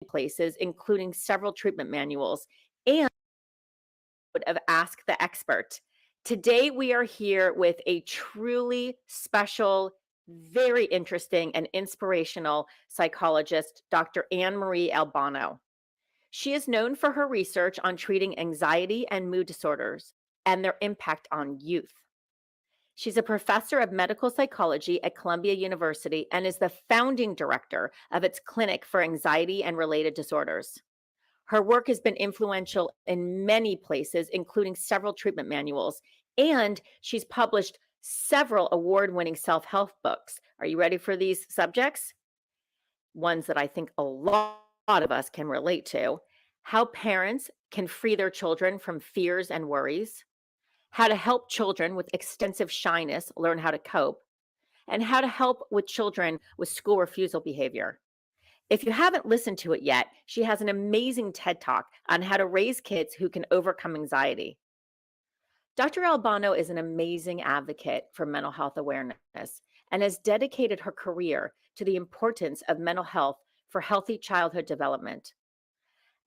places, including several treatment manuals, and of Ask the Expert. Today, we are here with a truly special, very interesting, and inspirational psychologist, Dr. Marie Albano. She is known for her research on treating anxiety and mood disorders and their impact on youth. She's a professor of medical psychology at Columbia University and is the founding director of its Clinic for Anxiety and Related Disorders. Her work has been influential in many places, including several treatment manuals, and she's published several award-winning self-help books. Are you ready for these subjects? Ones that I think a lot of us can relate to. How parents can free their children from fears and worries, how to help children with extensive shyness learn how to cope, and how to help with children with school refusal behavior. If you haven't listened to it yet, she has an amazing TED Talk on how to raise kids who can overcome anxiety. Dr. Albano is an amazing advocate for mental health awareness and has dedicated her career to the importance of mental health for healthy childhood development.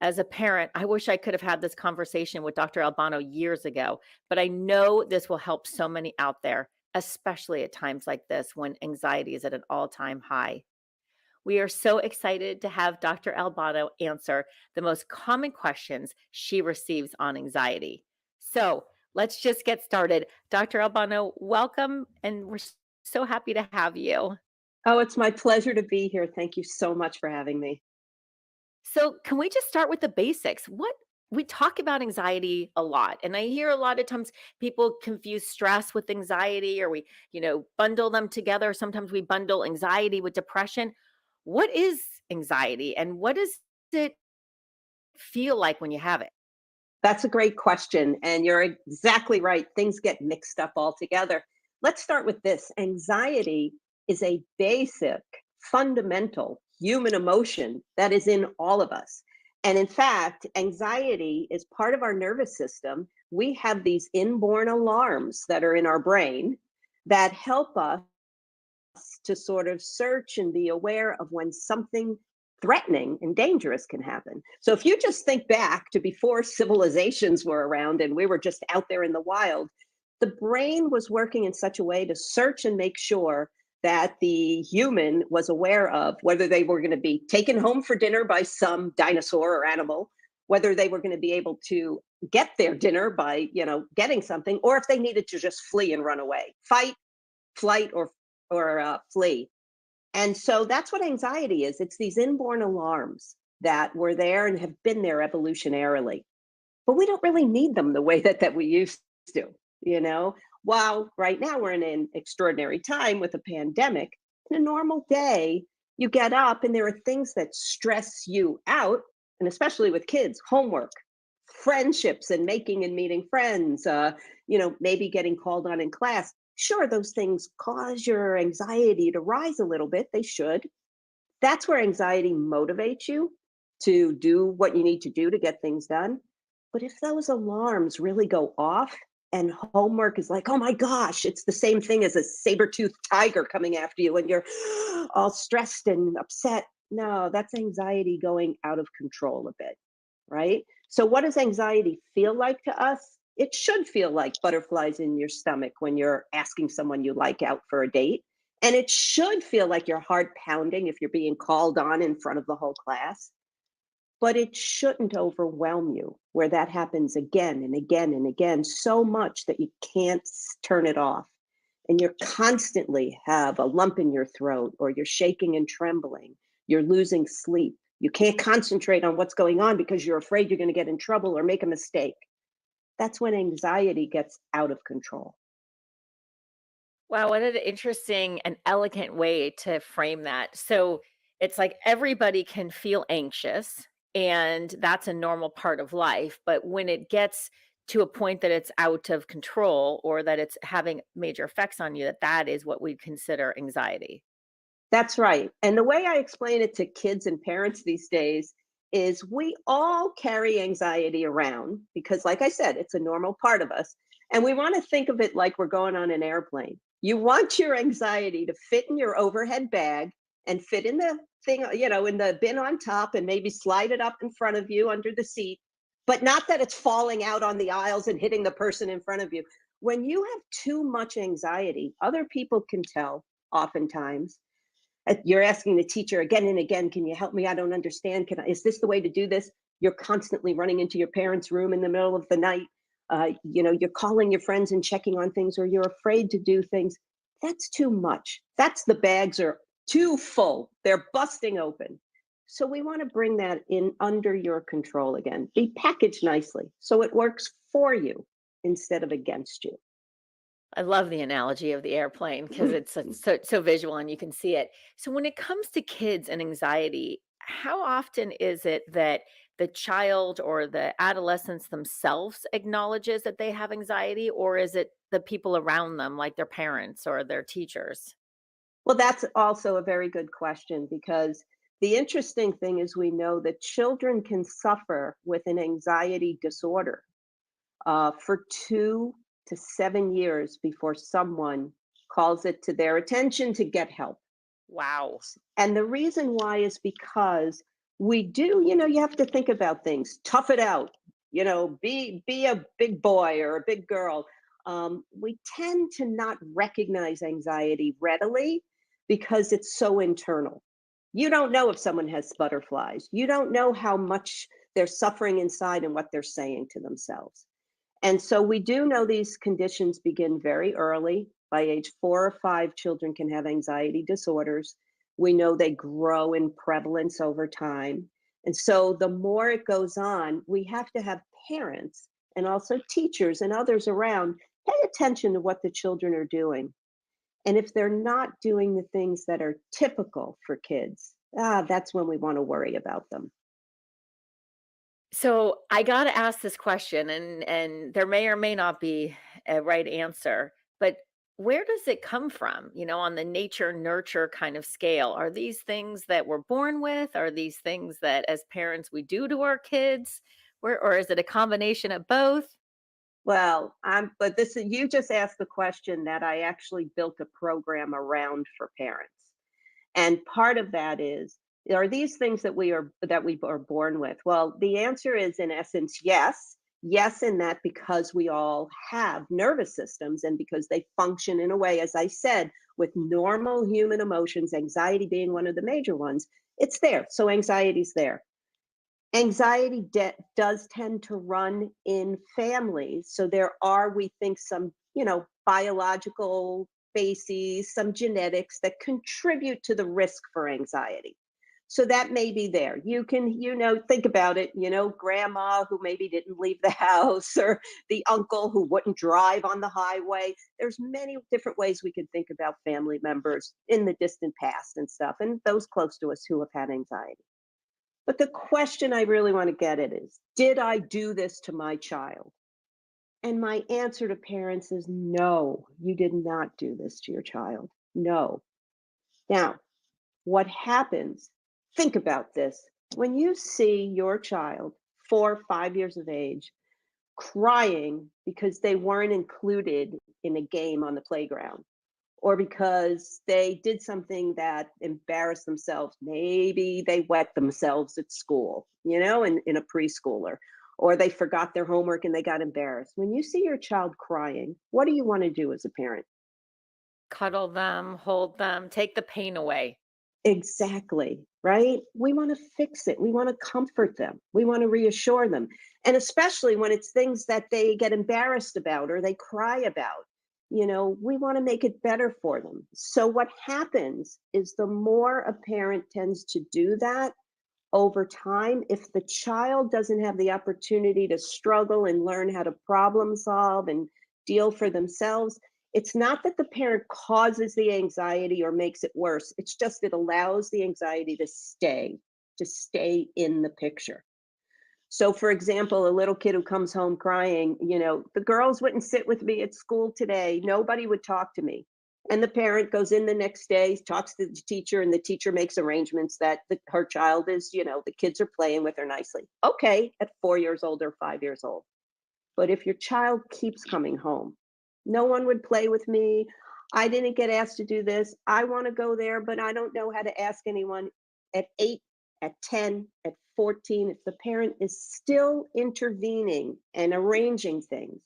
As a parent, I wish I could have had this conversation with Dr. Albano years ago, but I know this will help so many out there, especially at times like this when anxiety is at an all-time high. We are so excited to have Dr. Albano answer the most common questions she receives on anxiety. So let's just get started. Dr. Albano, welcome, and we're so happy to have you. Oh, it's my pleasure to be here. Thank you so much for having me. So, can we just start with the basics? What we talk about anxiety a lot, and I hear a lot of times people confuse stress with anxiety, or we bundle them together. Sometimes we bundle anxiety with depression. What is anxiety, and what does it feel like when you have it? That's a great question. And you're exactly right. Things get mixed up altogether. Let's start with this. Anxiety is a basic, fundamental human emotion that is in all of us. And in fact, anxiety is part of our nervous system. We have these inborn alarms that are in our brain that help us to sort of search and be aware of when something threatening and dangerous can happen. So if you just think back to before civilizations were around and we were just out there in the wild, the brain was working in such a way to search and make sure that the human was aware of whether they were going to be taken home for dinner by some dinosaur or animal, whether they were going to be able to get their dinner by, getting something, or if they needed to just flee and run away, fight, flight, or flee. And so that's what anxiety is. It's these inborn alarms that were there and have been there evolutionarily. But we don't really need them the way that we used to, you know? While right now we're in an extraordinary time with a pandemic, in a normal day, you get up and there are things that stress you out, and especially with kids, homework, friendships and making and meeting friends, maybe getting called on in class. Sure, those things cause your anxiety to rise a little bit. They should. That's where anxiety motivates you to do what you need to do to get things done. But if those alarms really go off and homework is like, oh my gosh, it's the same thing as a saber-toothed tiger coming after you and you're all stressed and upset. No, that's anxiety going out of control a bit, right? So what does anxiety feel like to us? It should feel like butterflies in your stomach when you're asking someone you like out for a date. And it should feel like your heart pounding if you're being called on in front of the whole class. But it shouldn't overwhelm you where that happens again and again and again so much that you can't turn it off. And you constantly have a lump in your throat, or you're shaking and trembling. You're losing sleep. You can't concentrate on what's going on because you're afraid you're going to get in trouble or make a mistake. That's when anxiety gets out of control. Wow, what an interesting and elegant way to frame that. So it's like everybody can feel anxious, and that's a normal part of life. But when it gets to a point that it's out of control or that it's having major effects on you, that is what we consider anxiety. That's right. And the way I explain it to kids and parents these days is we all carry anxiety around because, like I said, it's a normal part of us. And we want to think of it like we're going on an airplane. You want your anxiety to fit in your overhead bag and fit in the thing, in the bin on top and maybe slide it up in front of you under the seat, but not that it's falling out on the aisles and hitting the person in front of you. When you have too much anxiety, other people can tell oftentimes. You're asking the teacher again and again, can you help me? I don't understand. Is this the way to do this? You're constantly running into your parents' room in the middle of the night. You're calling your friends and checking on things, or you're afraid to do things. That's too much. That's the bags are too full. They're busting open. So we want to bring that in under your control again. Be packaged nicely so it works for you instead of against you. I love the analogy of the airplane because it's so visual and you can see it. So when it comes to kids and anxiety, how often is it that the child or the adolescents themselves acknowledges that they have anxiety, or is it the people around them, like their parents or their teachers? Well, that's also a very good question because the interesting thing is we know that children can suffer with an anxiety disorder for 2 to 7 years before someone calls it to their attention to get help. Wow. And the reason why is because we do, you have to think about things, tough it out, be a big boy or a big girl. We tend to not recognize anxiety readily because it's so internal. You don't know if someone has butterflies. You don't know how much they're suffering inside and what they're saying to themselves. And so we do know these conditions begin very early. By age 4 or 5, children can have anxiety disorders. We know they grow in prevalence over time. And so the more it goes on, we have to have parents and also teachers and others around pay attention to what the children are doing. And if they're not doing the things that are typical for kids, that's when we want to worry about them. So I got to ask this question, and there may or may not be a right answer, but where does it come from? On the nature nurture kind of scale, are these things that we're born with? Are these things that as parents we do to our kids? Or is it a combination of both? Well, but you just asked the question that I actually built a program around for parents. And part of that is, are these things that we are born with? Well, the answer is in essence, yes. Yes, in that because we all have nervous systems and because they function in a way, as I said, with normal human emotions, anxiety being one of the major ones, it's there. So anxiety's there. Anxiety does tend to run in families. So there are, we think, some, biological bases, some genetics that contribute to the risk for anxiety. So that may be there. You can, think about it, grandma who maybe didn't leave the house or the uncle who wouldn't drive on the highway. There's many different ways we can think about family members in the distant past and stuff, and those close to us who have had anxiety. But the question I really want to get at is, did I do this to my child? And my answer to parents is no, you did not do this to your child. No. Now, what happens? Think about this. When you see your child, 4 or 5 years of age, crying because they weren't included in a game on the playground, or because they did something that embarrassed themselves. Maybe they wet themselves at school, in a preschooler, or they forgot their homework and they got embarrassed. When you see your child crying, what do you want to do as a parent? Cuddle them, hold them, take the pain away. Exactly, right? We want to fix it. We want to comfort them. We want to reassure them. And especially when it's things that they get embarrassed about or they cry about, we want to make it better for them. So what happens is the more a parent tends to do that over time, if the child doesn't have the opportunity to struggle and learn how to problem solve and deal for themselves, it's not that the parent causes the anxiety or makes it worse. It's just it allows the anxiety to stay in the picture. So, for example, a little kid who comes home crying, the girls wouldn't sit with me at school today. Nobody would talk to me. And the parent goes in the next day, talks to the teacher, and the teacher makes arrangements that her child is, the kids are playing with her nicely. Okay, at 4 years old or 5 years old. But if your child keeps coming home, no one would play with me. I didn't get asked to do this. I want to go there, but I don't know how to ask anyone. at 8, at 10, at 14, if the parent is still intervening and arranging things,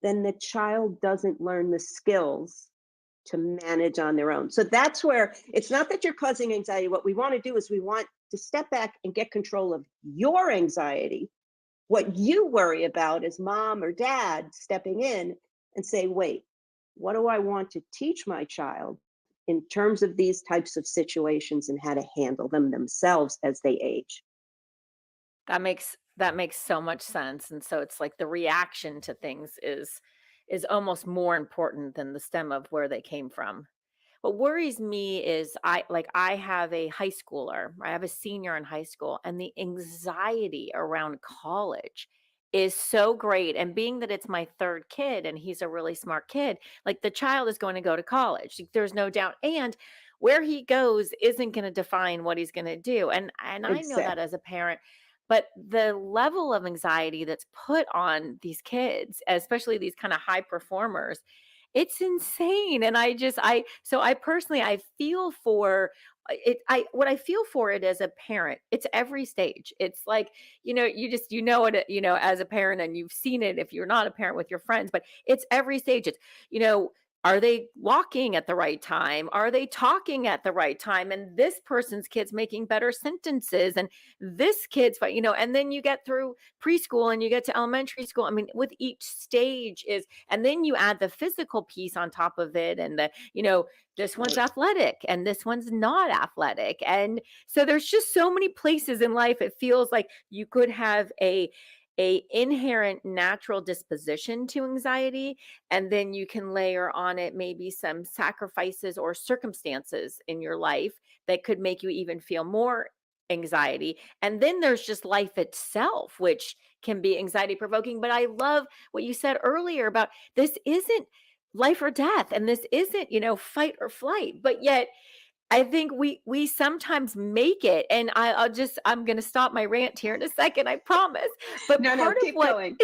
then the child doesn't learn the skills to manage on their own. So that's where it's not that you're causing anxiety. What we want to do is we want to step back and get control of your anxiety, what you worry about as mom or dad stepping in and say, wait, what do I want to teach my child in terms of these types of situations and how to handle them themselves as they age? That makes so much sense, and so it's like the reaction to things is almost more important than the stem of where they came from. What worries me is I have a high schooler, I have a senior in high school, and the anxiety around college is so great. And being that it's my third kid and he's a really smart kid, like the child is going to go to college. Like, there's no doubt. And where he goes isn't going to define what he's going to do. And I know that Exactly. as a parent, but the level of anxiety that's put on these kids, especially these kind of high performers, it's insane, and I personally, I feel for it I what I feel for it as a parent, it's every stage. It's like, you know it, as a parent, and you've seen it if you're not a parent with your friends, but it's every stage. It's, you know, are they walking at the right time? Are they talking at the right time? And this person's kid's making better sentences, and this kid's, and then you get through preschool and you get to elementary school. I mean, with each stage is, and then you add the physical piece on top of it, and this one's Right. athletic and this one's not athletic. And so there's just so many places in life it feels like you could have a inherent natural disposition to anxiety, and then you can layer on it maybe some sacrifices or circumstances in your life that could make you even feel more anxiety. And then there's just life itself, which can be anxiety provoking. But I love what you said earlier about this isn't life or death, and this isn't, fight or flight. But yet I think we sometimes make it, and I'm gonna stop my rant here in a second, I promise. But No, no, keep going.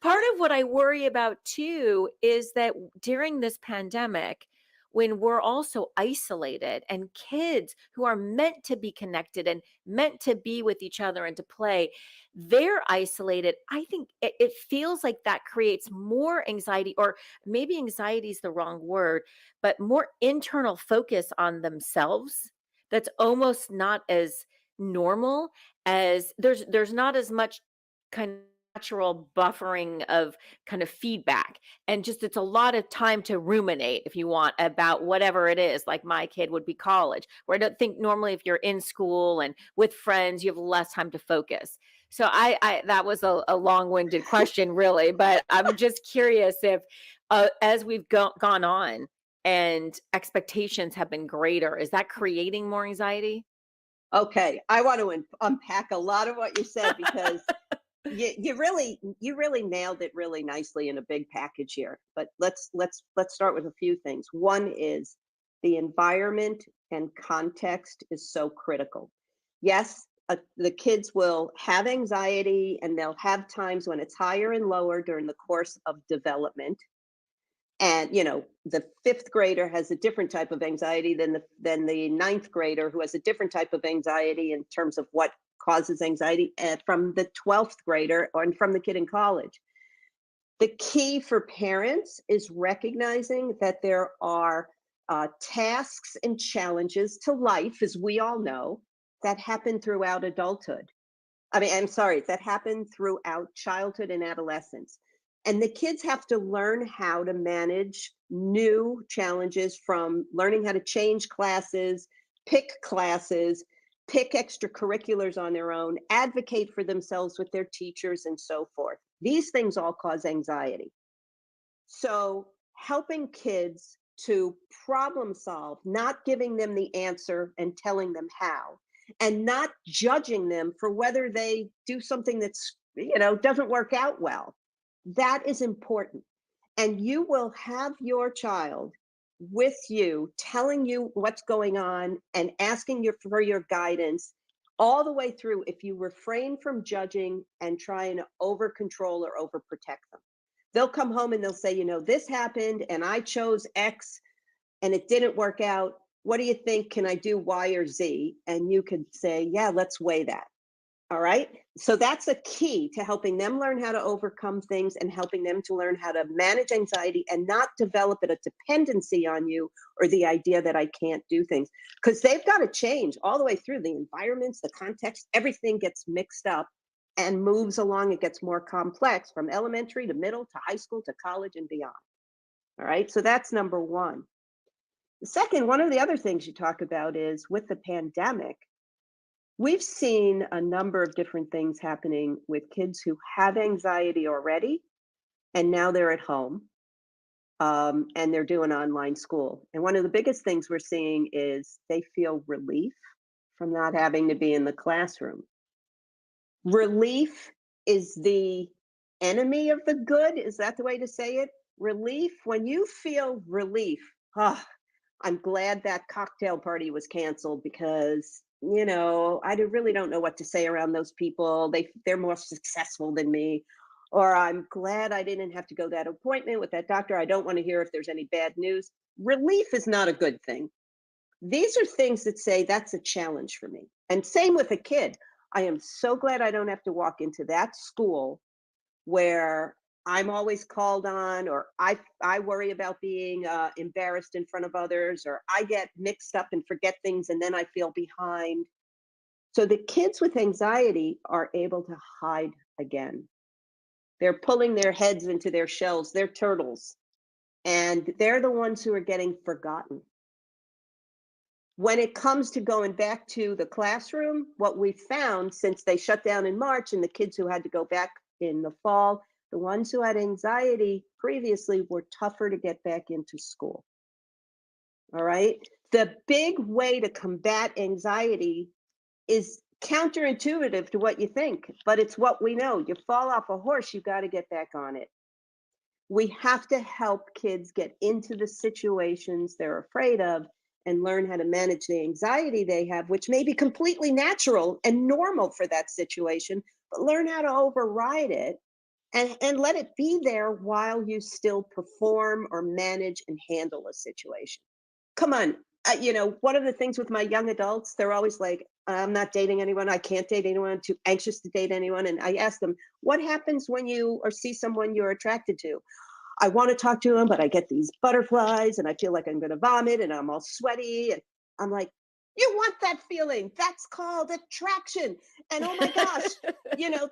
part of what I worry about too is that during this pandemic, when we're also isolated, and kids who are meant to be connected and meant to be with each other and to play, they're isolated. I think it feels like that creates more anxiety, or maybe anxiety is the wrong word, but more internal focus on themselves that's almost not as normal. As there's not as much kind of natural buffering of kind of feedback, and just it's a lot of time to ruminate, if you want, about whatever it is. Like my kid would be college, where I don't think normally if you're in school and with friends you have less time to focus. So I that was a long-winded question really, but I'm just curious if as we've gone on and expectations have been greater, is that creating more anxiety? Okay, I want to unpack a lot of what you said because you really nailed it really nicely in a big package here. But let's start with a few things. One is the environment and context is so critical. Yes, the kids will have anxiety and they'll have times when it's higher and lower during the course of development. And the fifth grader has a different type of anxiety than the ninth grader, who has a different type of anxiety in terms of what causes anxiety, from the 12th grader or and from the kid in college. The key for parents is recognizing that there are tasks and challenges to life, as we all know, that happen throughout adulthood. I mean, I'm sorry, that happen throughout childhood and adolescence. And the kids have to learn how to manage new challenges, from learning how to change classes, pick extracurriculars on their own, advocate for themselves with their teachers, and so forth. These things all cause anxiety. So, helping kids to problem solve, not giving them the answer and telling them how, and not judging them for whether they do something that's, doesn't work out well. That is important. And you will have your child with you, telling you what's going on and asking you for your guidance all the way through, if you refrain from judging and trying to over control or overprotect them. They'll come home and they'll say, this happened and I chose X and it didn't work out. What do you think? Can I do Y or Z? And you could say, yeah, let's weigh that. All right. So that's a key to helping them learn how to overcome things and helping them to learn how to manage anxiety and not develop it a dependency on you or the idea that I can't do things. Because they've got to change all the way through the environments, the context, everything gets mixed up and moves along. It gets more complex from elementary to middle to high school to college and beyond. All right. So that's number one. The second, one of the other things you talk about is with the pandemic, we've seen a number of different things happening with kids who have anxiety already, and now they're at home and they're doing online school. And one of the biggest things we're seeing is they feel relief from not having to be in the classroom. Relief is the enemy of the good. Is that the way to say it? Relief, when you feel relief, ah, I'm glad that cocktail party was canceled because, really don't know what to say around those people. They're more successful than me. Or I'm glad I didn't have to go that appointment with that doctor. I don't want to hear if there's any bad news. Relief is not a good thing. These are things that say that's a challenge for me. And same with a kid. I am so glad I don't have to walk into that school where I'm always called on, or I worry about being embarrassed in front of others, or I get mixed up and forget things, and then I feel behind. So the kids with anxiety are able to hide again. They're pulling their heads into their shells. They're turtles, and they're the ones who are getting forgotten. When it comes to going back to the classroom, what we found since they shut down in March and the kids who had to go back in the fall, the ones who had anxiety previously were tougher to get back into school. All right. The big way to combat anxiety is counterintuitive to what you think, but it's what we know. You fall off a horse, you got to get back on it. We have to help kids get into the situations they're afraid of and learn how to manage the anxiety they have, which may be completely natural and normal for that situation, but learn how to override it and let it be there while you still perform or manage and handle a situation. Come on. One of the things with my young adults, they're always like, I'm not dating anyone. I can't date anyone. I'm too anxious to date anyone. And I ask them, what happens when you or see someone you're attracted to? I want to talk to him, but I get these butterflies and I feel like I'm going to vomit and I'm all sweaty. And I'm like, you want that feeling? That's called attraction. And oh my gosh, you know,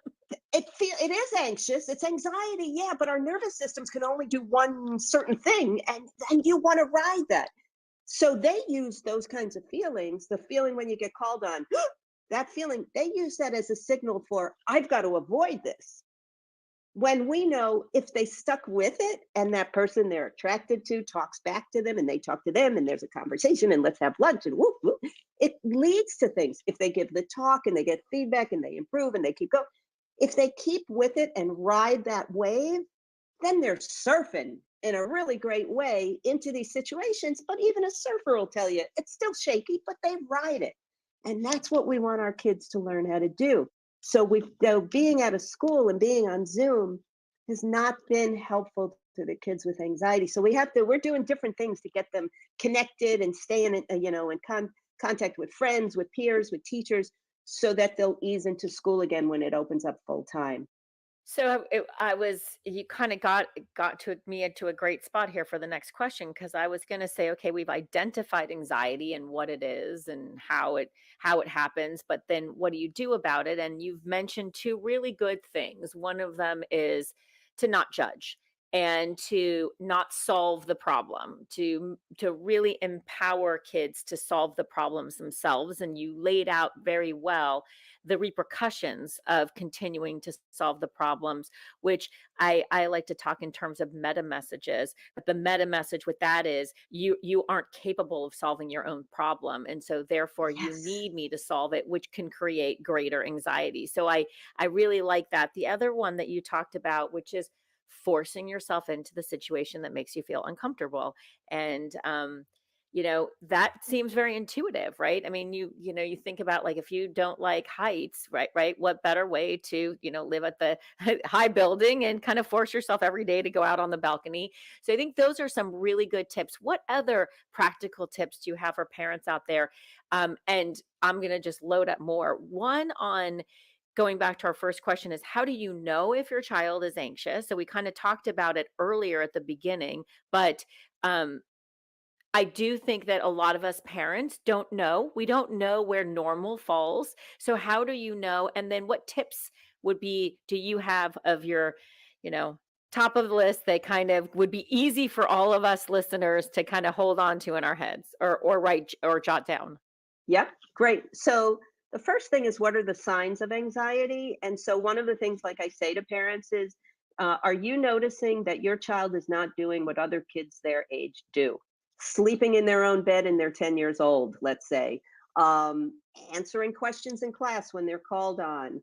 it is anxious. It's anxiety, yeah, but our nervous systems can only do one certain thing, and you want to ride that. So they use those kinds of feelings, the feeling when you get called on, that feeling, they use that as a signal for, I've got to avoid this. When we know if they stuck with it and that person they're attracted to talks back to them and they talk to them and there's a conversation and let's have lunch and whoop, whoop, it leads to things. If they give the talk and they get feedback and they improve and they keep going, if they keep with it and ride that wave, then they're surfing in a really great way into these situations. But even a surfer will tell you it's still shaky, but they ride it. And that's what we want our kids to learn how to do. So being out of school and being on Zoom has not been helpful to the kids with anxiety. So we're doing different things to get them connected and stay in contact with friends, with peers, with teachers, so that they'll ease into school again when it opens up full time. So you kind of got to me into a great spot here for the next question because I was going to say, okay, we've identified anxiety and what it is and how it happens, but then what do you do about it? And you've mentioned two really good things. One of them is to not judge and to not solve the problem, to really empower kids to solve the problems themselves. And you laid out very well the repercussions of continuing to solve the problems, which I like to talk in terms of meta messages. But the meta message with that is you aren't capable of solving your own problem. And so therefore you Yes. need me to solve it, which can create greater anxiety. So I really like that. The other one that you talked about, which is forcing yourself into the situation that makes you feel uncomfortable. And That seems very intuitive, right? I mean, you think about, like, if you don't like heights, right, what better way to, live at the high building and kind of force yourself every day to go out on the balcony. So I think those are some really good tips. What other practical tips do you have for parents out there? And I'm going to just load up more. One on going back to our first question is, how do you know if your child is anxious? So we kind of talked about it earlier at the beginning, but um I do think that a lot of us parents don't know. We don't know where normal falls. So how do you know? And then what tips do you have of your, you know, top of the list that kind of would be easy for all of us listeners to kind of hold on to in our heads, or write or jot down? Yep, great. So the first thing is, what are the signs of anxiety? And so one of the things, like I say to parents, is, are you noticing that your child is not doing what other kids their age do? Sleeping in their own bed and they're 10 years old, let's say. Um, Answering questions in class when they're called on.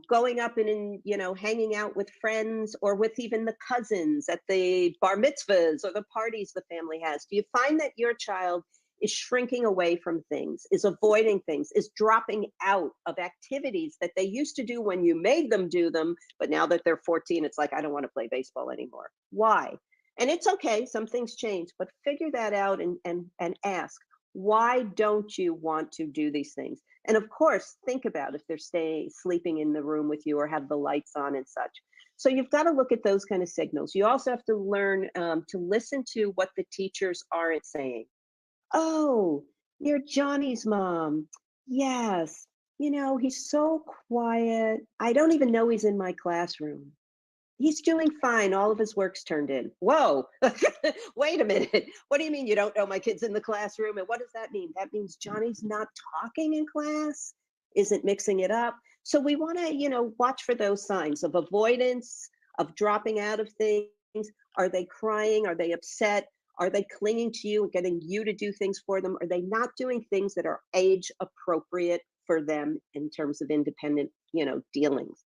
Going up and hanging out with friends or with even the cousins at the bar mitzvahs or the parties the family has. Do you find that your child is shrinking away from things, is avoiding things, is dropping out of activities that they used to do when you made them do them, but now that they're 14, it's like, I don't want to play baseball anymore. Why? And it's okay, some things change, but figure that out and ask, why don't you want to do these things? And of course, think about if they're staying sleeping in the room with you or have the lights on and such. So you've got to look at those kind of signals. You also have to learn to listen to what the teachers aren't saying. Oh, you're Johnny's mom. Yes. He's so quiet. I don't even know he's in my classroom. He's doing fine. All of his work's turned in. Whoa. Wait a minute. What do you mean you don't know my kid's in the classroom? And what does that mean? That means Johnny's not talking in class, isn't mixing it up. So we want to, watch for those signs of avoidance, of dropping out of things. Are they crying? Are they upset? Are they clinging to you and getting you to do things for them? Are they not doing things that are age appropriate for them in terms of independent, dealings?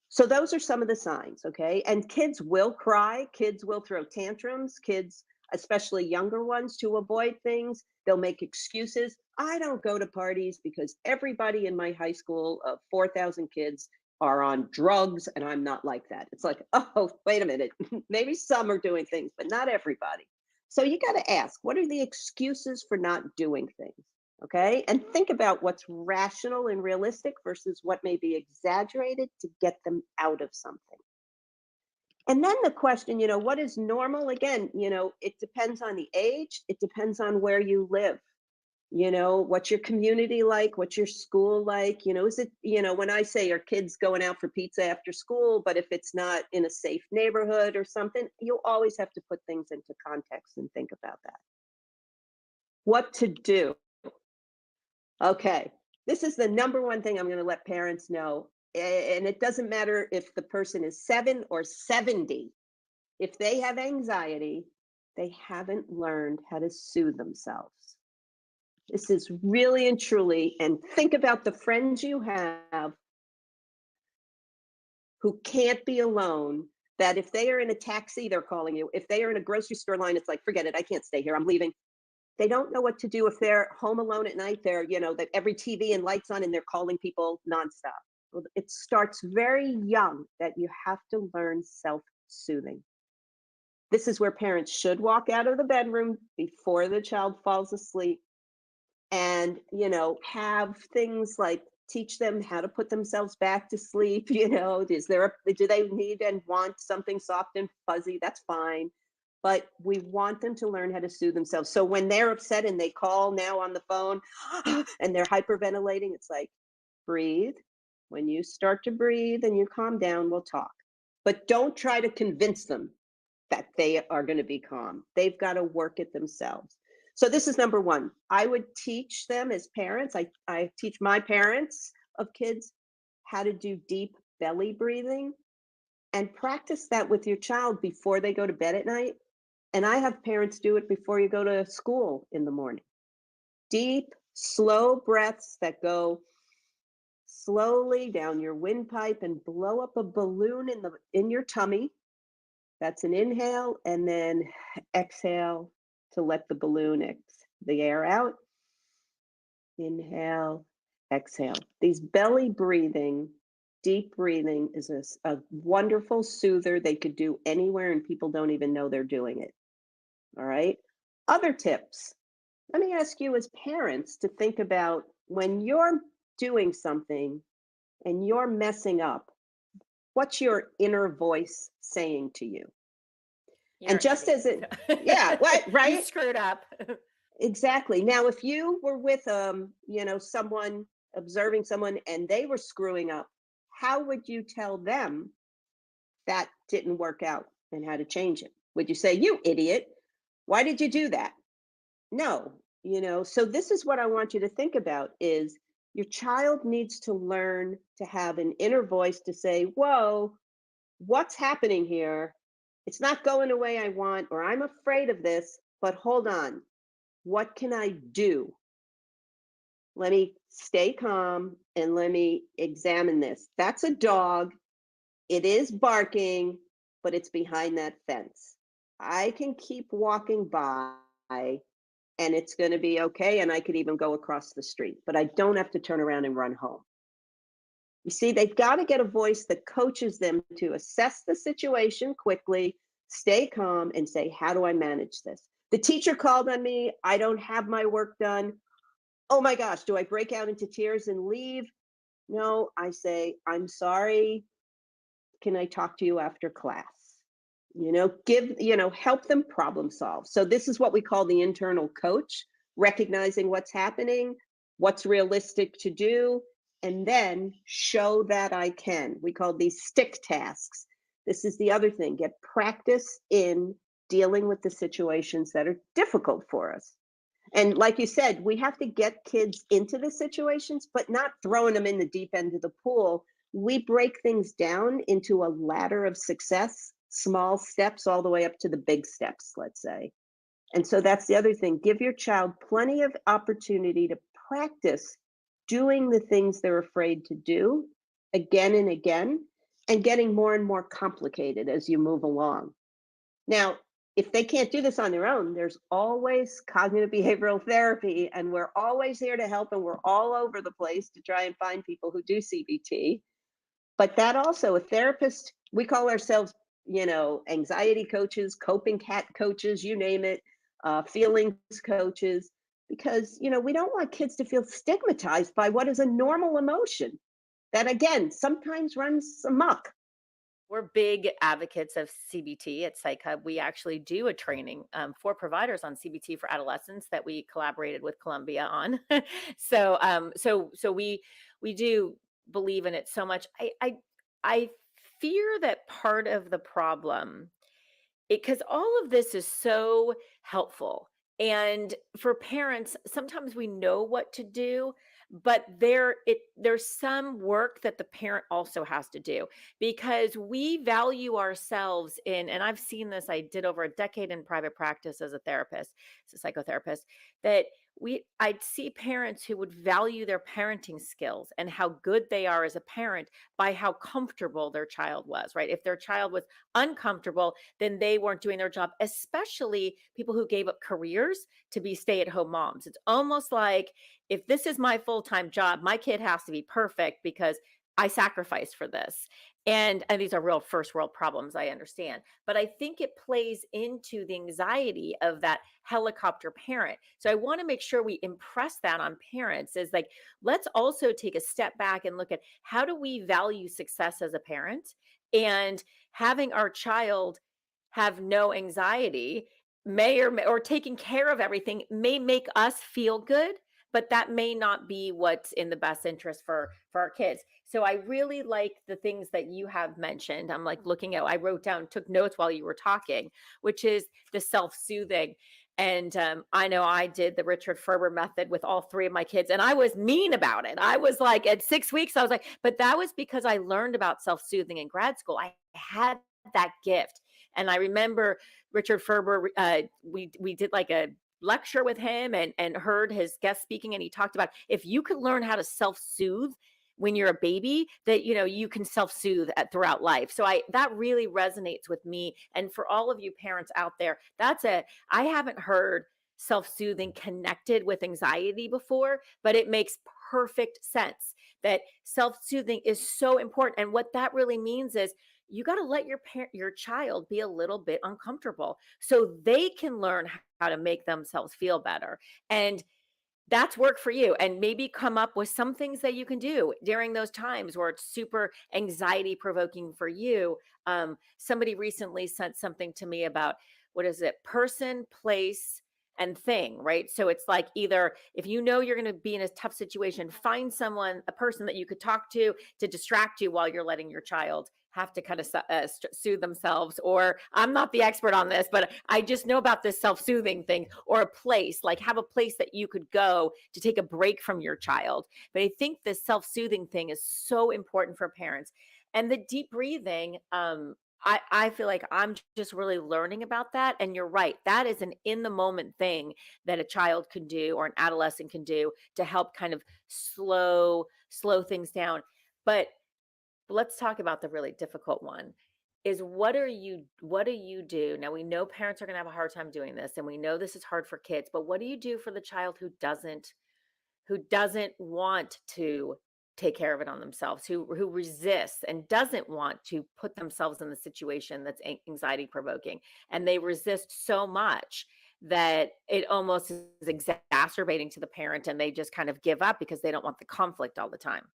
So those are some of the signs, okay? And kids will cry, kids will throw tantrums, kids, especially younger ones, to avoid things, they'll make excuses. I don't go to parties because everybody in my high school of 4,000 kids are on drugs and I'm not like that. It's like, oh, wait a minute. Maybe some are doing things, but not everybody. So you got to ask, what are the excuses for not doing things? Okay. And think about what's rational and realistic versus what may be exaggerated to get them out of something. And then the question, what is normal? Again, it depends on the age, it depends on where you live. What's your community like? What's your school like? Is it, when I say are kids going out for pizza after school, but if it's not in a safe neighborhood or something, you always have to put things into context and think about that. What to do? Okay. This is the number one thing I'm going to let parents know. And it doesn't matter if the person is 7 or 70. If they have anxiety, they haven't learned how to soothe themselves. This is really and truly, and think about the friends you have who can't be alone. That if they are in a taxi, they're calling you. If they are in a grocery store line, it's like, forget it, I can't stay here, I'm leaving. They don't know what to do if they're home alone at night. They're, that every TV and lights on and they're calling people nonstop. Well, it starts very young that you have to learn self-soothing. This is where parents should walk out of the bedroom before the child falls asleep and, have things like teach them how to put themselves back to sleep. Do they need and want something soft and fuzzy? That's fine. But we want them to learn how to soothe themselves. So when they're upset and they call now on the phone and they're hyperventilating, it's like, breathe. When you start to breathe and you calm down, we'll talk. But don't try to convince them that they are going to be calm. They've got to work it themselves. So this is number one. I would teach them as parents. I teach my parents of kids how to do deep belly breathing and practice that with your child before they go to bed at night. And I have parents do it before you go to school in the morning. Deep, slow breaths that go slowly down your windpipe and blow up a balloon in your tummy. That's an inhale, and then exhale to let the the air out. Inhale, exhale. These belly breathing, deep breathing is a wonderful soother they could do anywhere and people don't even know they're doing it. All right. Other tips. Let me ask you as parents to think about when you're doing something and you're messing up, what's your inner voice saying to you? You're And an just as it, yeah, idiot. what, You right? screwed up. Exactly. Now, if you were with someone observing someone and they were screwing up, how would you tell them that didn't work out and how to change it? Would you say, "You idiot, why did you do that?" No, so this is what I want you to think about is your child needs to learn to have an inner voice to say, "Whoa, what's happening here? It's not going the way I want, or I'm afraid of this, but hold on. What can I do? Let me stay calm and let me examine this. That's a dog. It is barking, but it's behind that fence. I can keep walking by and it's going to be okay. And I could even go across the street, but I don't have to turn around and run home." You see, they've got to get a voice that coaches them to assess the situation quickly, stay calm, and say, "How do I manage this? The teacher called on me. I don't have my work done. Oh my gosh, do I break out into tears and leave? No, I say, "I'm sorry. Can I talk to you after class?" Help them problem solve. So this is what we call the internal coach, recognizing what's happening, what's realistic to do, and then show that I can. We call these stick tasks. This is the other thing. Get practice in dealing with the situations that are difficult for us. And like you said, we have to get kids into the situations, but not throwing them in the deep end of the pool. We break things down into a ladder of success, small steps all the way up to the big steps, let's say. And so that's the other thing. Give your child plenty of opportunity to practice doing the things they're afraid to do again and again, and getting more and more complicated as you move along. Now, if they can't do this on their own, there's always cognitive behavioral therapy, and we're always here to help, and we're all over the place to try and find people who do CBT. But that also, a therapist, we call ourselves, anxiety coaches, coping cat coaches, you name it, feelings coaches, because, we don't want kids to feel stigmatized by what is a normal emotion that, again, sometimes runs amok. We're big advocates of CBT at Psych Hub. We actually do a training for providers on CBT for adolescents that we collaborated with Columbia on. So we do believe in it so much. I fear that part of the problem, because all of this is so helpful, and for parents sometimes we know what to do, but there's some work that the parent also has to do, because we value ourselves in, and I've seen this, I did over a decade in private practice as a therapist, as a psychotherapist, that I'd see parents who would value their parenting skills and how good they are as a parent by how comfortable their child was, right? If their child was uncomfortable, then they weren't doing their job, especially people who gave up careers to be stay-at-home moms. It's almost like, if this is my full-time job, my kid has to be perfect because I sacrificed for this. And these are real first world problems, I understand. But I think it plays into the anxiety of that helicopter parent. So I want to make sure we impress that on parents, is like, let's also take a step back and look at, how do we value success as a parent, and having our child have no anxiety or taking care of everything may make us feel good, but that may not be what's in the best interest for our kids. So I really like the things that you have mentioned. I'm like looking at, I wrote down, took notes while you were talking, which is the self-soothing. And I know I did the Richard Ferber method with all three of my kids, and I was mean about it. I was like, at 6 weeks, I was like, but that was because I learned about self-soothing in grad school. I had that gift. And I remember Richard Ferber, we did like a lecture with him, and heard his guest speaking, and he talked about, if you could learn how to self-soothe when you're a baby that you can self-soothe throughout life. So that really resonates with me. And for all of you parents out there, I haven't heard self-soothing connected with anxiety before, but it makes perfect sense that self-soothing is so important. And what that really means is you got to let your child be a little bit uncomfortable so they can learn how to make themselves feel better. And that's work for you, and maybe come up with some things that you can do during those times where it's super anxiety provoking for you. Somebody recently sent something to me about, what is it, person, place, and thing, right? So it's like, either if you're going to be in a tough situation, find a person that you could talk to distract you while you're letting your child have to kind of soothe themselves. Or, I'm not the expert on this, but I just know about this self-soothing thing. Or a place, like have a place that you could go to take a break from your child. But I think this self-soothing thing is so important for parents. And the deep breathing, I feel like I'm just really learning about that. And you're right, that is an in the moment thing that a child can do or an adolescent can do to help kind of slow things down. But let's talk about the really difficult one, is what do you do? Now, we know parents are going to have a hard time doing this, and we know this is hard for kids, but what do you do for the child who doesn't want to take care of it on themselves, who resists and doesn't want to put themselves in the situation that's anxiety provoking, and they resist so much that it almost is exacerbating to the parent, and they just kind of give up because they don't want the conflict all the time?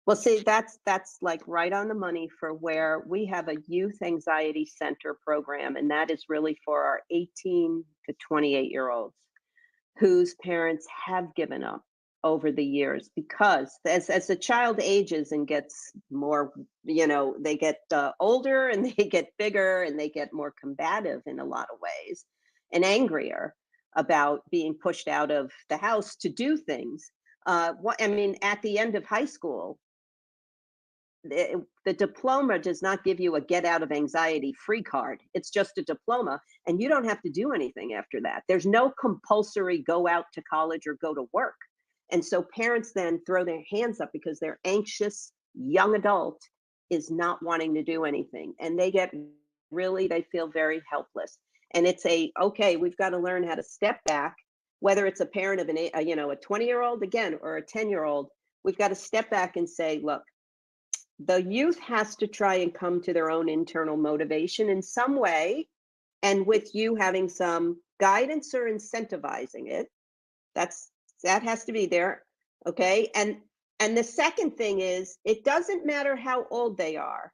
Well, see, that's like right on the money for where we have a youth anxiety center program, and that is really for our 18 to 28-year-olds whose parents have given up over the years, because as the child ages and gets more, they get older and they get bigger and they get more combative in a lot of ways and angrier about being pushed out of the house to do things. I mean, at the end of high school, the diploma does not give you a get out of anxiety free card. It's just a diploma, and you don't have to do anything after that. There's no compulsory go out to college or go to work. And so parents then throw their hands up because their anxious young adult is not wanting to do anything. And they feel very helpless. And it's okay, we've got to learn how to step back, whether it's a parent of a 20-year-old again, or a 10-year-old. We've got to step back and say, look, the youth has to try and come to their own internal motivation in some way, and with you having some guidance or incentivizing it. That has to be there. Okay. And the second thing is, it doesn't matter how old they are,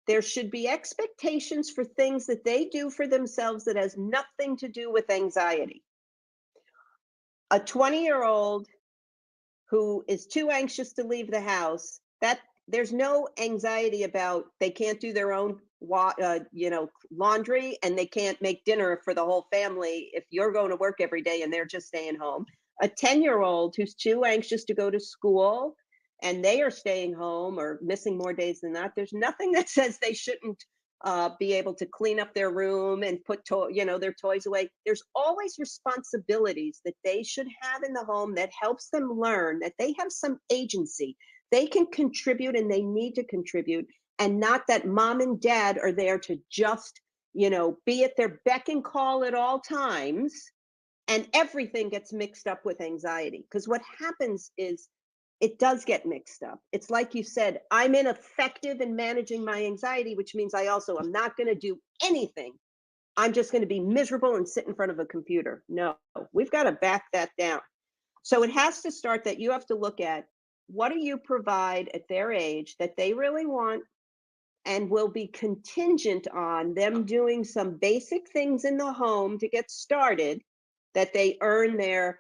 there should be expectations for things that they do for themselves that has nothing to do with anxiety. A 20-year-old who is too anxious to leave the house, that there's no anxiety about they can't do their own laundry, and they can't make dinner for the whole family if you're going to work every day and they're just staying home. A 10-year-old who's too anxious to go to school and they are staying home or missing more days than that, there's nothing that says they shouldn't be able to clean up their room and put their toys away. There's always responsibilities that they should have in the home that helps them learn that they have some agency. They can contribute, and they need to contribute, and not that mom and dad are there to just be at their beck and call at all times, and everything gets mixed up with anxiety. Because what happens is, it does get mixed up. It's like you said, I'm ineffective in managing my anxiety, which means I also am not going to do anything. I'm just going to be miserable and sit in front of a computer. No, we've got to back that down. So it has to start that you have to look at, what do you provide at their age that they really want, and will be contingent on them doing some basic things in the home to get started, that they earn their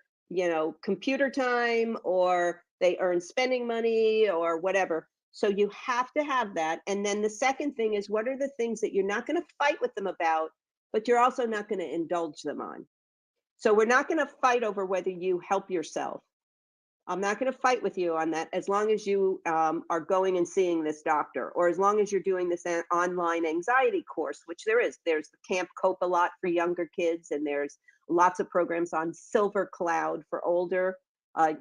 computer time, or they earn spending money or whatever. So you have to have that. And then the second thing is, what are the things that you're not going to fight with them about, but you're also not going to indulge them on? So we're not going to fight over whether you help yourself. I'm not going to fight with you on that, as long as you are going and seeing this doctor, or as long as you're doing this online anxiety course, which there's the Camp Cope a lot for younger kids, and there's lots of programs on Silver Cloud for older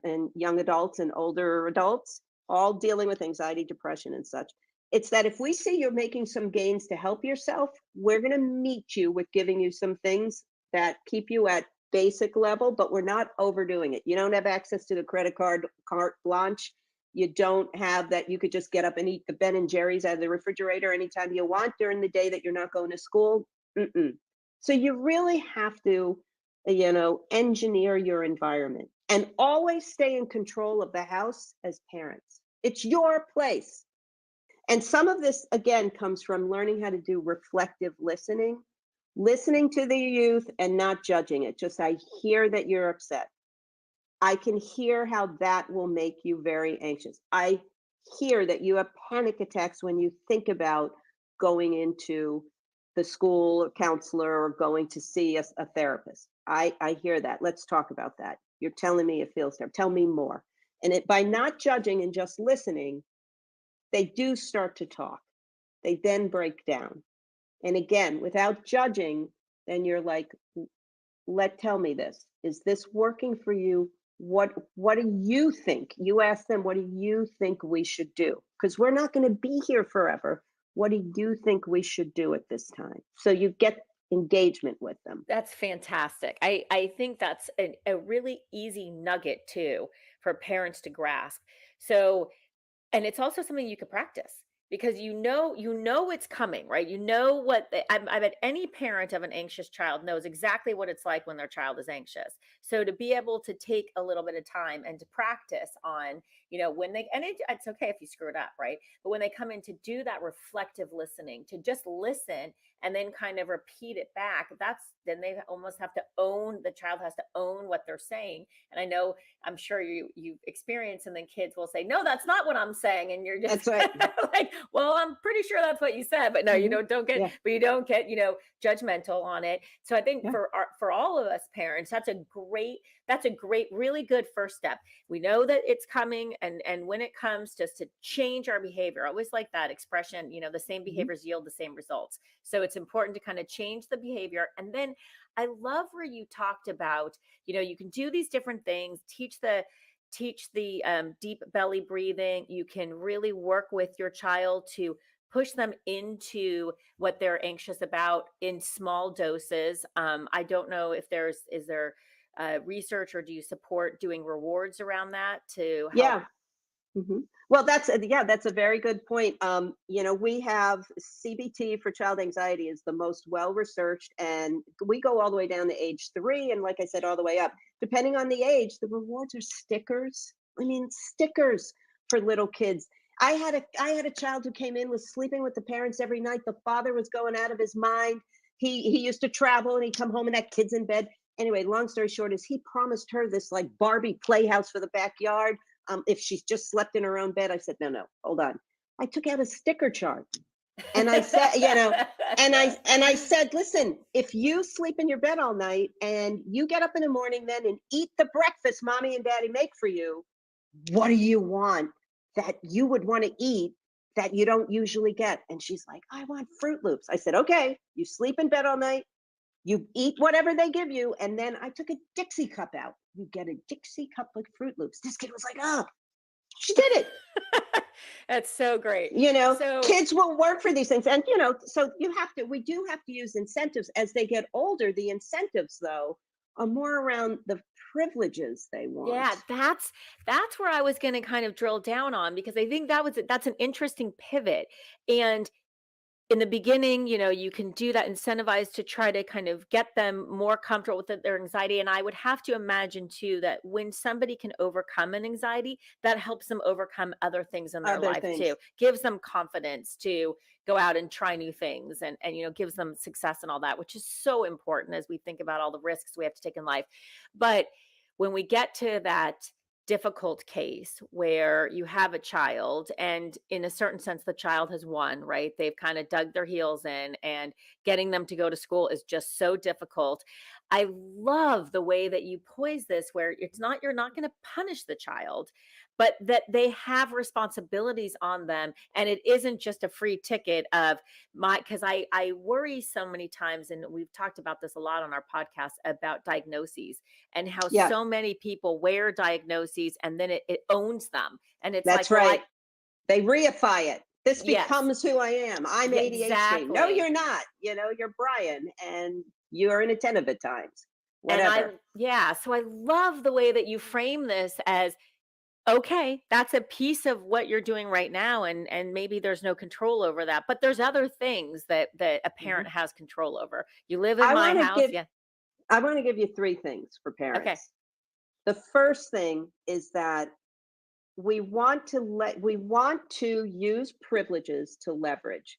and young adults and older adults. all dealing with anxiety, depression, and such. It's that if we see you're making some gains to help yourself, we're going to meet you with giving you some things that keep you at basic level, but we're not overdoing it. You don't have access to the credit card carte blanche. You don't have that you could just get up and eat the Ben and Jerry's out of the refrigerator anytime you want during the day that you're not going to school. Mm-mm. So you really have to, engineer your environment and always stay in control of the house as parents. It's your place. And some of this, again, comes from learning how to do reflective listening, listening to the youth and not judging it. Just, I hear that you're upset. I can hear how that will make you very anxious. I hear that you have panic attacks when you think about going into the school counselor or going to see a therapist. I hear that. Let's talk about that. You're telling me it feels there. Tell me more. And by not judging and just listening, they do start to talk. They then break down. And again, without judging, then you're like, tell me this. Is this working for you? What do you think? You ask them, what do you think we should do? Because we're not going to be here forever. What do you think we should do at this time? So you get engagement with them. That's fantastic. I think that's a really easy nugget too for parents to grasp. So, and it's also something you could practice because you know it's coming, right? You know what I bet any parent of an anxious child knows exactly what it's like when their child is anxious. So to be able to take a little bit of time and to practice on, when it's okay if you screw it up, right? But when they come in to do that reflective listening, to just listen and then kind of repeat it back, then they almost have to own, the child has to own what they're saying. And I know, I'm sure you've experienced, and then kids will say, "No, that's not what I'm saying," and you're just That's right. like, "Well, I'm pretty sure that's what you said," but no, you Hmm. don't get, Yeah. but you don't get, judgmental on it. So I think Yeah. for all of us parents, that's a great, really good first step. We know that it's coming, and when it comes, just to change our behavior. I always like that expression. The same Hmm. behaviors yield the same results. So it's important to kind of change the behavior, and then I love where you talked about, you can do these different things, teach the deep belly breathing. You can really work with your child to push them into what they're anxious about in small doses. I don't know if is there research, or do you support doing rewards around that to help? Yeah. Mhm. Well, that's a very good point. We have CBT for child anxiety is the most well researched, and we go all the way down to age 3, and like I said, all the way up. Depending on the age, the rewards are stickers. I mean, stickers for little kids. I had a child who came in, was sleeping with the parents every night. The father was going out of his mind. He used to travel, and he'd come home and that kid's in bed. Anyway, long story short is he promised her this like Barbie playhouse for the backyard if she's just slept in her own bed. I said, no, no, hold on. I took out a sticker chart and I said, and I said, listen, if you sleep in your bed all night and you get up in the morning then and eat the breakfast mommy and daddy make for you, what do you want that you would want to eat that you don't usually get? And she's like, I want Fruit Loops. I said, okay, you sleep in bed all night, you eat whatever they give you, and then I took a Dixie cup out. You get a Dixie cup of Fruit Loops. This kid was like, oh, she did it. That's so great. So Kids will work for these things. And, so we do have to use incentives as they get older. The incentives, though, are more around the privileges they want. yeah, that's where I was going to kind of drill down on, because I think that's an interesting pivot. And in the beginning, you can do that, incentivize to try to kind of get them more comfortable with their anxiety. And I would have to imagine too that when somebody can overcome an anxiety, that helps them overcome other things in their Other life too. things. Gives them confidence to go out and try new things, and gives them success and all that, which is so important as we think about all the risks we have to take in life. But when we get to that difficult case where you have a child, and in a certain sense the child has won, right? They've kind of dug their heels in, and getting them to go to school is just so difficult. I love the way that you poise this, where you're not going to punish the child, but that they have responsibilities on them, and it isn't just a free ticket of my, because I worry so many times, and we've talked about this a lot on our podcast about diagnoses and how Yeah, so many people wear diagnoses and then it owns them, and it's that's like, well, I right. They reify it. This yes, becomes who I am. I'm yeah, ADHD. No, exactly. you're not. You're Brian, and you're inattentive at times. And Whatever. yeah, so I love the way that you frame this as, okay, that's a piece of what you're doing right now, and maybe there's no control over that, but there's other things that a Mhm. parent has control over. You live in I my want to house, give yeah. I want to give you three things for Okay. parents. The first thing is that we want to use privileges to leverage.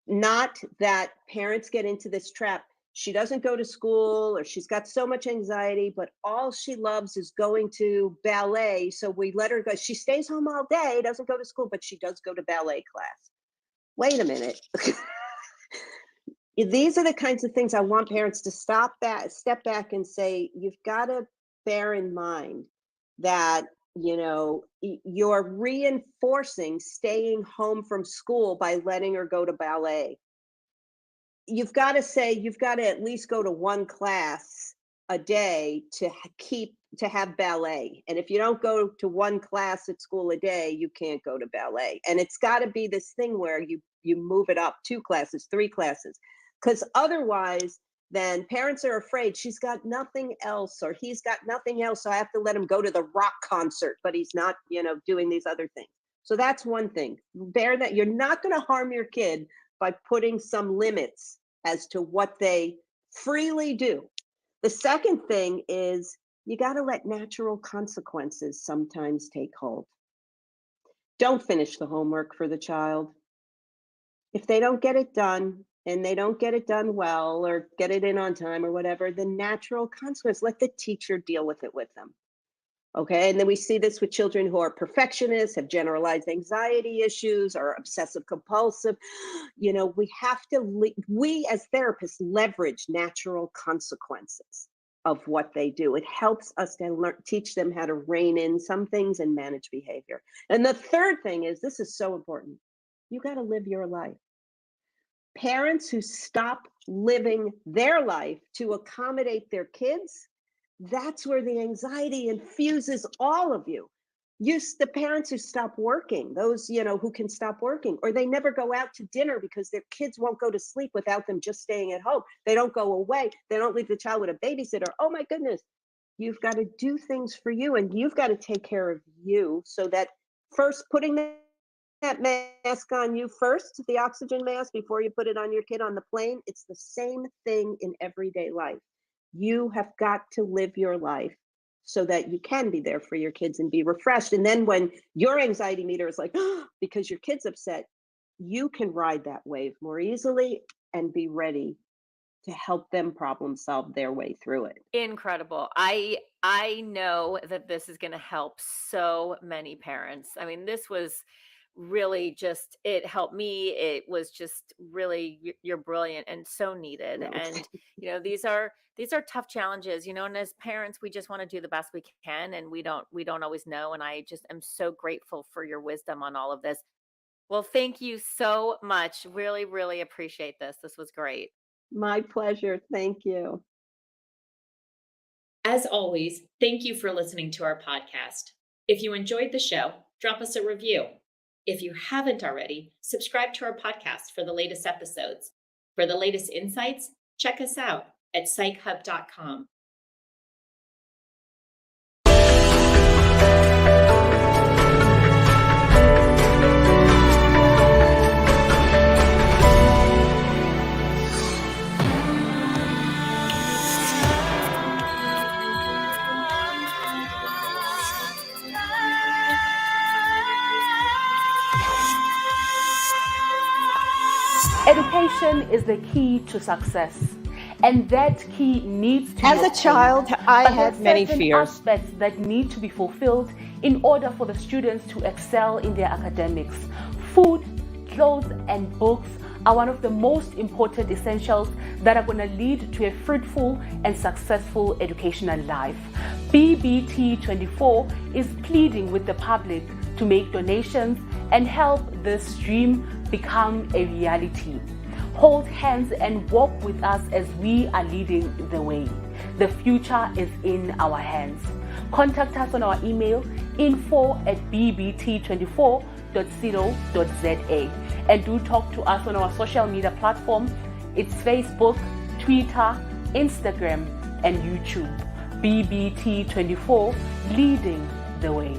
Not that parents get into this trap. She doesn't go to school or she's got so much anxiety, but all she loves is going to ballet. So we let her go. She stays home all day, doesn't go to school, but she does go to ballet class. Wait a minute. These are the kinds of things I want parents to step back and say, you've got to bear in mind that, you're reinforcing staying home from school by letting her go to ballet. You've got to at least go to one class a day to have ballet. And if you don't go to one class at school a day, you can't go to ballet. And it's got to be this thing where you move it up 2 classes, 3 classes, because otherwise then parents are afraid she's got nothing else or he's got nothing else, so I have to let him go to the rock concert, but he's not, doing these other things. So that's one thing. Bear that you're not going to harm your kid by putting some limits as to what they freely do. The second thing is you got to let natural consequences sometimes take hold. Don't finish the homework for the child. If they don't get it done and they don't get it done well or get it in on time or whatever, the natural consequence, let the teacher deal with it with them. Okay. And then we see this with children who are perfectionists, have generalized anxiety issues, or obsessive compulsive. We as therapists leverage natural consequences of what they do. It helps us to teach them how to rein in some things and manage behavior. And the third thing is, this is so important. You got to live your life. Parents who stop living their life to accommodate their kids, that's where the anxiety infuses all of you. The parents who stop working, those, who can stop working, or they never go out to dinner because their kids won't go to sleep without them just staying at home. They don't go away. They don't leave the child with a babysitter. Oh my goodness. You've got to do things for you, and you've got to take care of you, so that first putting that mask on you first, the oxygen mask, before you put it on your kid on the plane. It's the same thing in everyday life. You have got to live your life so that you can be there for your kids and be refreshed. And then when your anxiety meter is like, because your kid's upset, you can ride that wave more easily and be ready to help them problem solve their way through it. Incredible. I know that this is going to help so many parents. I mean, this was really just, it helped me. It was just really, you're brilliant and so needed. No. And these are tough challenges, and as parents we just want to do the best we can, and we don't always know, and I just am so grateful for your wisdom on all of this. Well, thank you so much. Really, really appreciate this. This was great. My pleasure. Thank you. As always, thank you for listening to our podcast. If you enjoyed the show, drop us a review. If you haven't already, subscribe to our podcast for the latest episodes. For the latest insights, check us out at psychhub.com. Education is the key to success, and that key needs to As be a child, obtained. I But had there's many certain fears. aspects that need to be fulfilled in order for the students to excel in their academics. Food, clothes, and books are one of the most important essentials that are going to lead to a fruitful and successful educational life. BBT24 is pleading with the public to make donations and help this dream become a reality. Hold hands and walk with us as we are leading the way. The future is in our hands. Contact us on our email info@bbt24.co.za and do talk to us on our social media platform. It's Facebook, Twitter, Instagram, and YouTube. BBT24, leading the way.